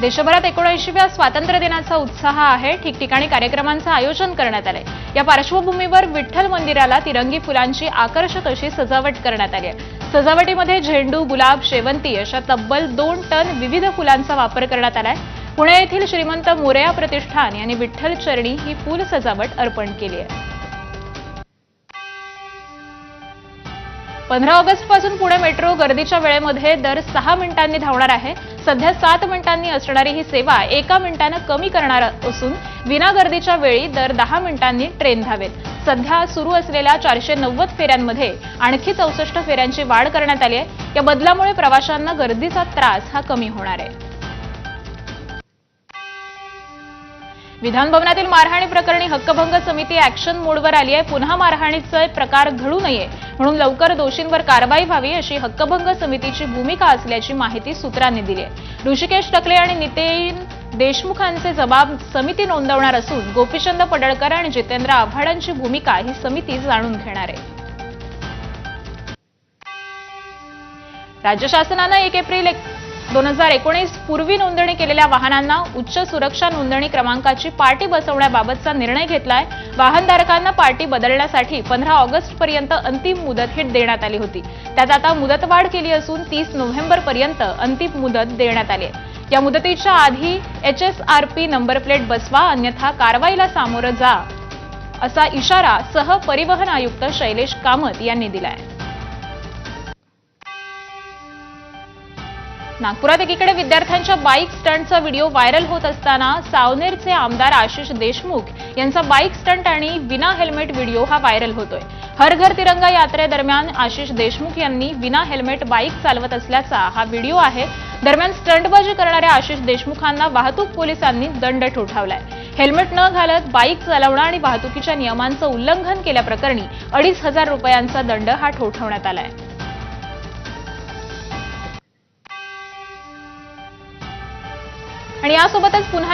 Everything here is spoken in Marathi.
देशभरात 79व्या स्वातंत्र्य दिनाचा उत्साह आहे। ठिकठिकाणी कार्यक्रमांचं आयोजन करण्यात आलंय। या पार्श्वभूमीवर विठ्ठल मंदिराला तिरंगी फुलांची आकर्षक अशी सजावट करण्यात आली आहे। सजावटीमध्ये झेंडू, गुलाब, शेवंती अशा तब्बल 2 टन विविध फुलांचा वापर करण्यात आलाय। पुणे येथील श्रीमंत मोरया प्रतिष्ठान यांनी विठ्ठल चरणी ही फूल सजावट अर्पण केली आहे। 15 ऑगस्ट पासून पुणे मेट्रो गर्दीच्या वेळेमध्ये दर 6 मिनिटांनी धावणार आहे। सध्या 7 मिनिटांनी असणारी ही सेवा 1 मिनिटाने कमी करणार असून विना गर्दीच्या वेळी दर 10 मिनिटांनी ट्रेन धावेल। सध्या सुरू असलेल्या 490 फेऱ्यांमध्ये आणखी 64 फेऱ्यांची वाढ करण्यात आली आहे। या बदलामुळे प्रवाशांना गर्दीचा त्रास हा कमी होणार आहे। विधान भवनातील मारहाणी प्रकरणी हक्कभंग समिती ऍक्शन मोडवर आली आहे। पुन्हा मारहाणीचे प्रकार घडू नये म्हणून लवकर दोषींवर कारवाई व्हावी अशी हक्कभंग समितीची भूमिका असल्याची माहिती सूत्रांनी दिली आहे। ऋषिकेश टकले आणि नितीन देशमुखांचे जबाब समिती नोंदवणार असून गोपीचंद पडळकर आणि जितेंद्र आव्हाडांची भूमिका ही समिती जाणून घेणार आहे। राज्य शासनाने 1 एप्रिल 2019 पूर्वी नोंदणी केलेल्या वाहनांना उच्च सुरक्षा नोंदणी क्रमांकाची पाटी बसवण्याबाबतचा निर्णय घेतलाय। वाहनधारकांना पाटी बदलण्यासाठी 15 ऑगस्ट पर्यंत अंतिम मुदत ही देण्यात आली होती। त्यात आता मुदतवाढ केली असून 30 नोव्हेंबर पर्यंत अंतिम मुदत देण्यात आली आहे। या मुदतीच्या आधी HSRP नंबर प्लेट बसवा अन्यथा कारवाईला सामोरं जा असा इशारा सह परिवहन आयुक्त शैलेश कामत यांनी दिलाय। नागपुरात एकीकडे विद्यार्थ्यांच्या बाईक स्टंटचा व्हिडिओ व्हायरल होत असताना सावनेरचे आमदार आशिष देशमुख यांचा बाईक स्टंट आणि विना हेल्मेट व्हिडिओ हा व्हायरल होतोय। हर घर तिरंगा यात्रेदरम्यान आशिष देशमुख यांनी विना हेल्मेट बाईक चालवत असल्याचा हा व्हिडिओ आहे। दरम्यान स्टंटबाजी करणाऱ्या आशिष देशमुखांना वाहतूक पोलिसांनी दंड ठोठावलाय। हेल्मेट न घालत बाईक चालवणं आणि वाहतुकीच्या नियमांचं उल्लंघन केल्याप्रकरणी 2,500 रुपयांचा दंड हा ठोठावण्यात आलाय। आणि यासोबतच पुन्हा